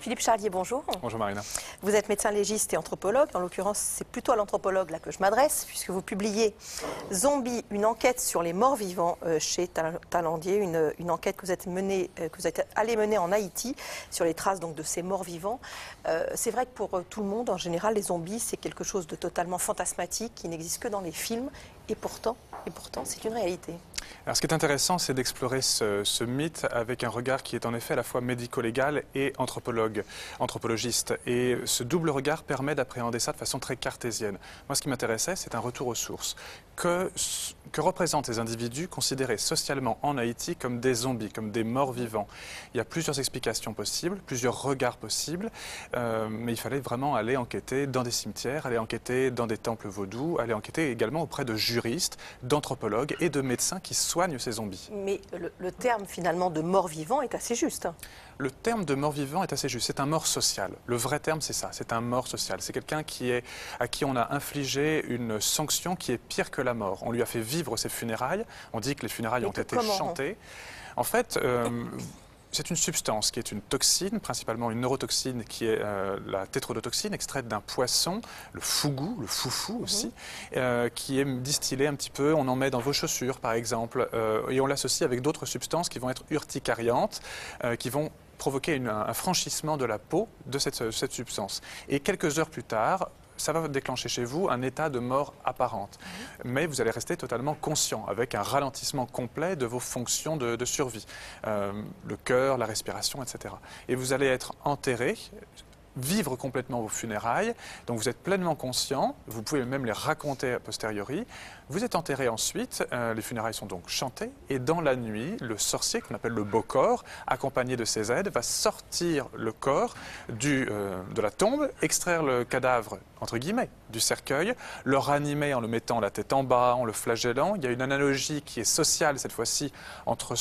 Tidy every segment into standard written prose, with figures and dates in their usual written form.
Philippe Charlier, bonjour. Bonjour Marina. Vous êtes médecin légiste et anthropologue. En l'occurrence, c'est plutôt à l'anthropologue là que je m'adresse, puisque vous publiez Zombie, une enquête sur les morts vivants chez Talandier, une enquête que vous êtes allé mener en Haïti sur les traces donc de ces morts vivants. C'est vrai que pour tout le monde, en général, les zombies, c'est quelque chose de totalement fantasmatique qui n'existe que dans les films, et pourtant, c'est une réalité. Alors ce qui est intéressant, c'est d'explorer ce mythe avec un regard qui est en effet à la fois médico-légal et anthropologiste. Et ce double regard permet d'appréhender ça de façon très cartésienne. Moi, ce qui m'intéressait, c'est un retour aux sources. Que représentent ces individus considérés socialement en Haïti comme des zombies, comme des morts vivants? Il y a plusieurs explications possibles, plusieurs regards possibles, mais il fallait vraiment aller enquêter dans des cimetières, aller enquêter dans des temples vaudous, aller enquêter également auprès de juristes, d'anthropologues et de médecins qui soignent ces zombies. Mais le terme finalement de mort vivant est assez juste. Le terme de mort vivant est assez juste, c'est un mort social. Le vrai terme, c'est ça, c'est un mort social. C'est quelqu'un à qui on a infligé une sanction qui est pire que la mort. On lui a fait vivre ses funérailles, on dit que les funérailles ont été chantées. En fait, c'est une substance qui est une toxine, principalement une neurotoxine qui est la tétrodotoxine, extraite d'un poisson, le fougou, le foufou aussi, qui est distillé un petit peu, on en met dans vos chaussures par exemple, et on l'associe avec d'autres substances qui vont être urticariantes, qui vont provoquer un franchissement de la peau de cette substance. Et quelques heures plus tard, ça va déclencher chez vous un état de mort apparente. Mais vous allez rester totalement conscient, avec un ralentissement complet de vos fonctions de survie. Le cœur, la respiration, etc. Et vous allez être enterré, vivre complètement vos funérailles, donc vous êtes pleinement conscient, vous pouvez même les raconter a posteriori. Vous êtes enterré ensuite, les funérailles sont donc chantées, et dans la nuit, le sorcier, qu'on appelle le beau-corps, accompagné de ses aides, va sortir le corps de la tombe, extraire le cadavre, entre guillemets, du cercueil, le ranimer en le mettant la tête en bas, en le flagellant. Il y a une analogie qui est sociale cette fois-ci entre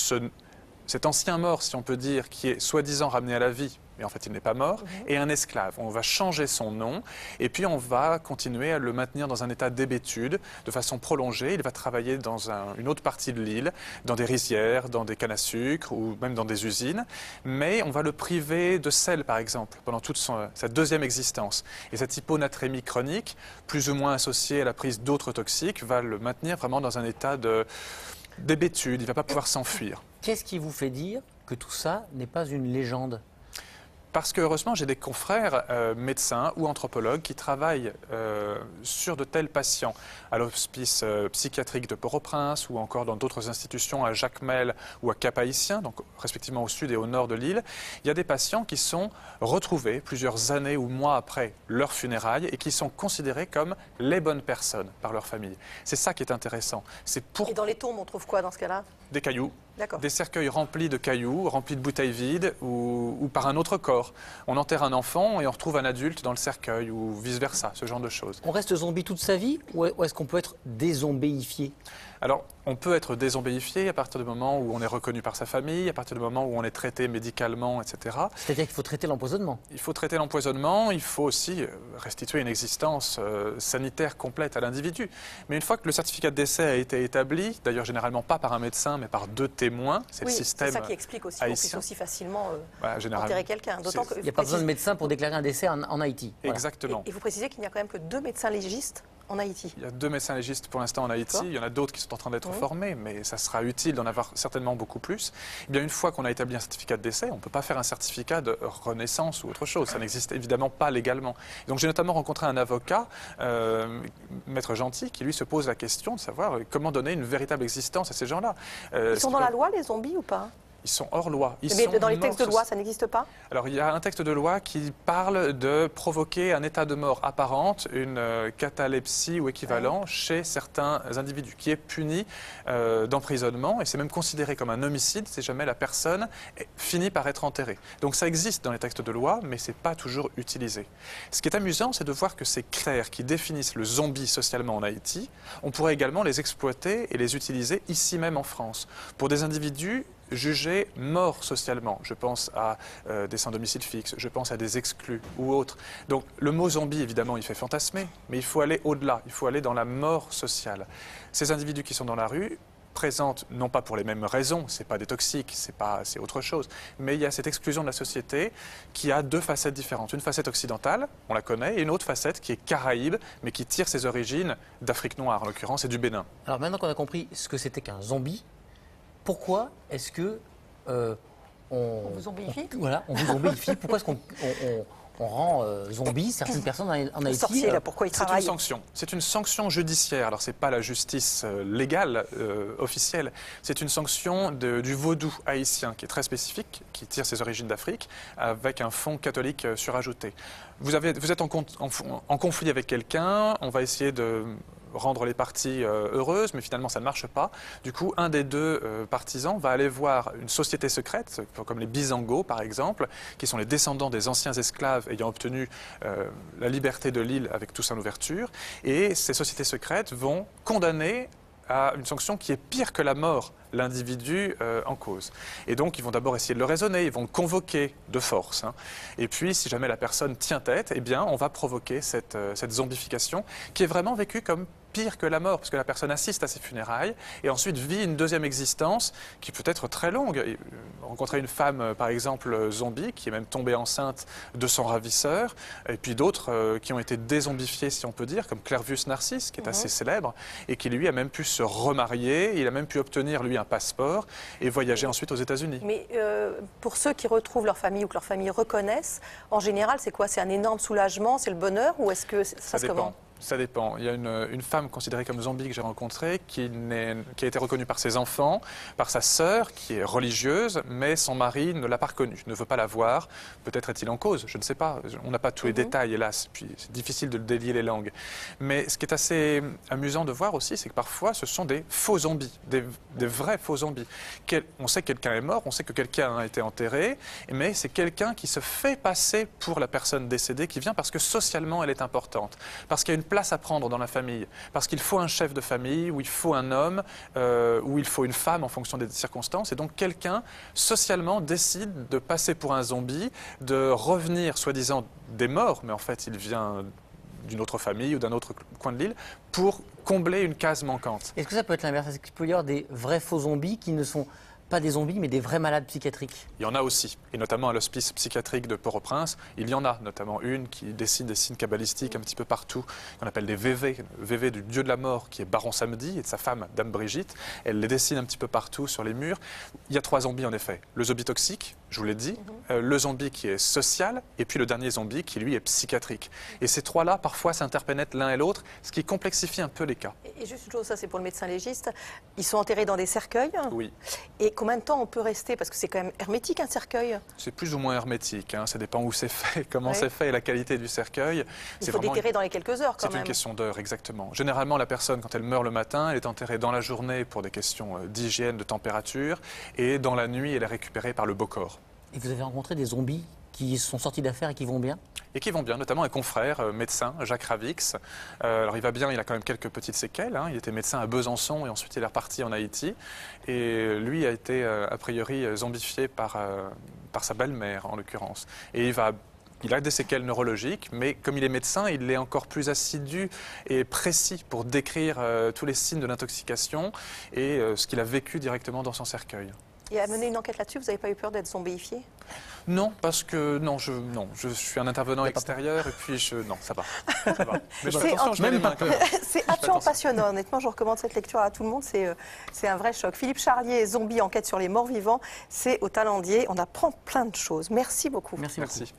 cet ancien mort, si on peut dire, qui est soi-disant ramené à la vie, mais en fait il n'est pas mort, et un esclave. On va changer son nom, et puis on va continuer à le maintenir dans un état d'hébétude, de façon prolongée. Il va travailler dans une autre partie de l'île, dans des rizières, dans des cannes à sucre, ou même dans des usines, mais on va le priver de sel, par exemple, pendant toute sa deuxième existence. Et cette hyponatrémie chronique, plus ou moins associée à la prise d'autres toxiques, va le maintenir vraiment dans un état d'hébétude. Il ne va pas pouvoir s'enfuir. Qu'est-ce qui vous fait dire que tout ça n'est pas une légende ? Parce que heureusement, j'ai des confrères médecins ou anthropologues qui travaillent sur de tels patients à l'hospice psychiatrique de Port-au-Prince ou encore dans d'autres institutions à Jacmel ou à Cap-Haïtien, donc respectivement au sud et au nord de l'île. Il y a des patients qui sont retrouvés plusieurs années ou mois après leur funérailles et qui sont considérés comme les bonnes personnes par leur famille. C'est ça qui est intéressant. Et dans les tombes, on trouve quoi dans ce cas-là? Des cailloux. Des cercueils remplis de cailloux, remplis de bouteilles vides ou par un autre corps. On enterre un enfant et on retrouve un adulte dans le cercueil ou vice-versa, ce genre de choses. On reste zombie toute sa vie ou est-ce qu'on peut être dézombéifié? Alors, on peut être dézombéifié à partir du moment où on est reconnu par sa famille, à partir du moment où on est traité médicalement, etc. C'est-à-dire qu'il faut traiter l'empoisonnement? Il faut traiter l'empoisonnement, il faut aussi restituer une existence sanitaire complète à l'individu. Mais une fois que le certificat de décès a été établi, d'ailleurs généralement pas par un médecin, mais par deux témoins, c'est le système c'est ça qui explique aussi qu'on puisse aussi facilement enterrer quelqu'un. Il n'y a pas besoin de médecin pour déclarer un décès en Haïti. Exactement. Et vous précisez qu'il n'y a quand même que 2 médecins légistes en Haïti. Il y a 2 médecins légistes pour l'instant en Haïti. Il y en a d'autres qui sont en train d'être formés, mais ça sera utile d'en avoir certainement beaucoup plus. Eh bien, une fois qu'on a établi un certificat de décès, on ne peut pas faire un certificat de renaissance ou autre chose. Ça n'existe évidemment pas légalement. Donc j'ai notamment rencontré un avocat, Maître Gentil, qui lui se pose la question de savoir comment donner une véritable existence à ces gens-là. Ils sont dans la loi, les zombies, ou pas? Ils sont hors loi. Mais dans les textes de loi, ça n'existe pas? Alors, il y a un texte de loi qui parle de provoquer un état de mort apparente, une catalepsie ou équivalent chez certains individus, qui est puni d'emprisonnement, et c'est même considéré comme un homicide si jamais la personne finit par être enterrée. Donc ça existe dans les textes de loi, mais ce n'est pas toujours utilisé. Ce qui est amusant, c'est de voir que ces critères qui définissent le zombie socialement en Haïti, on pourrait également les exploiter et les utiliser ici même en France, pour des individus jugés morts socialement. Je pense à des sans-domicile fixe, je pense à des exclus ou autres. Donc le mot zombie, évidemment, il fait fantasmer, mais il faut aller au-delà, il faut aller dans la mort sociale. Ces individus qui sont dans la rue présente, non pas pour les mêmes raisons, c'est pas des toxiques, c'est autre chose, mais il y a cette exclusion de la société qui a deux facettes différentes. Une facette occidentale, on la connaît, et une autre facette qui est caraïbe, mais qui tire ses origines d'Afrique noire, en l'occurrence, et du Bénin. Alors maintenant qu'on a compris ce que c'était qu'un zombie, pourquoi est-ce que On vous zombifie. voilà, on vous zombifie. Pourquoi est-ce qu'on rend zombie certaines personnes en Le Haïti sorcier, là, pourquoi il C'est une travaille? sanction. C'est une sanction judiciaire. Alors, ce n'est pas la justice légale, officielle. C'est une sanction du vaudou haïtien qui est très spécifique, qui tire ses origines d'Afrique, avec un fond catholique surajouté. Vous êtes en conflit avec quelqu'un, on va essayer de rendre les parties heureuses, mais finalement ça ne marche pas. Du coup, un des deux partisans va aller voir une société secrète, comme les Bizangos par exemple, qui sont les descendants des anciens esclaves ayant obtenu la liberté de l'île avec Toussaint l'Ouverture. Et ces sociétés secrètes vont condamner à une sanction qui est pire que la mort l'individu en cause. Et donc, ils vont d'abord essayer de le raisonner, ils vont le convoquer de force. Hein. Et puis, si jamais la personne tient tête, eh bien, on va provoquer cette zombification qui est vraiment vécue comme pire que la mort, parce que la personne assiste à ses funérailles et ensuite vit une deuxième existence qui peut être très longue. Et, rencontrer une femme, par exemple, zombie, qui est même tombée enceinte de son ravisseur, et puis d'autres qui ont été dézombifiées, si on peut dire, comme Clervius Narcisse, qui est assez célèbre, et qui, lui, a même pu se remarier, il a même pu obtenir, lui, un passeport et voyager ensuite aux États-Unis. Mais pour ceux qui retrouvent leur famille ou que leur famille reconnaissent, en général, c'est quoi? C'est un énorme soulagement, c'est le bonheur, ou est-ce que ça se passe comment? Ça dépend. Il y a une femme considérée comme zombie que j'ai rencontrée qui a été reconnue par ses enfants, par sa sœur qui est religieuse, mais son mari ne l'a pas reconnue, ne veut pas la voir. Peut-être est-il en cause, je ne sais pas. On n'a pas tous les détails, hélas. Puis c'est difficile de délier les langues. Mais ce qui est assez amusant de voir aussi, c'est que parfois ce sont des faux zombies, des vrais faux zombies. On sait que quelqu'un est mort, on sait que quelqu'un a été enterré, mais c'est quelqu'un qui se fait passer pour la personne décédée qui vient parce que socialement elle est importante, parce qu'il y a une place à prendre dans la famille, parce qu'il faut un chef de famille, ou il faut un homme, ou il faut une femme en fonction des circonstances. Et donc quelqu'un, socialement, décide de passer pour un zombie, de revenir, soi-disant, des morts, mais en fait il vient d'une autre famille ou d'un autre coin de l'île, pour combler une case manquante. Est-ce que ça peut être l'inverse? Est-ce qu'il peut y avoir des vrais faux zombies qui ne sont pas des zombies, mais des vrais malades psychiatriques? Il y en a aussi, et notamment à l'hospice psychiatrique de Port-au-Prince, il y en a notamment une qui dessine des signes cabalistiques un petit peu partout, qu'on appelle des VV, VV du dieu de la mort, qui est Baron Samedi, et de sa femme, Dame Brigitte. Elle les dessine un petit peu partout sur les murs. Il y a 3 zombies en effet. Le zombie toxique, je vous l'ai dit, le zombie qui est social, et puis le dernier zombie qui, lui, est psychiatrique. Et ces 3-là, parfois, s'interpénètrent l'un et l'autre, ce qui complexifie un peu les cas. Et juste une chose, ça c'est pour le médecin légiste, ils sont enterrés dans des cercueils. Oui. Et combien de temps on peut rester? Parce que c'est quand même hermétique un cercueil. C'est plus ou moins hermétique, hein. Ça dépend où c'est fait, comment c'est fait et la qualité du cercueil. Il faut déterrer dans les quelques heures quand même. C'est une question d'heure, exactement. Généralement, la personne, quand elle meurt le matin, elle est enterrée dans la journée pour des questions d'hygiène, de température, et dans la nuit, elle est récupérée par le beau-corps. Et vous avez rencontré des zombies qui sont sortis d'affaires et qui vont bien? Et qui vont bien, notamment un confrère, médecin, Jacques Ravix. Alors il va bien, il a quand même quelques petites séquelles. Hein. Il était médecin à Besançon et ensuite il est reparti en Haïti. Et lui a été a priori zombifié par sa belle-mère en l'occurrence. Et il a des séquelles neurologiques, mais comme il est médecin, il est encore plus assidu et précis pour décrire tous les signes de l'intoxication et ce qu'il a vécu directement dans son cercueil. Et à mener une enquête là-dessus, vous n'avez pas eu peur d'être zombifié? Non, parce que je suis un intervenant extérieur et puis non, ça va. Ça va. Mais je fais attention, je mets les mains quand même. C'est absolument passionnant. Honnêtement, je recommande cette lecture à tout le monde. C'est un vrai choc. Philippe Charlier, zombie, enquête sur les morts vivants, c'est au Talendier. On apprend plein de choses. Merci beaucoup. Merci. Merci.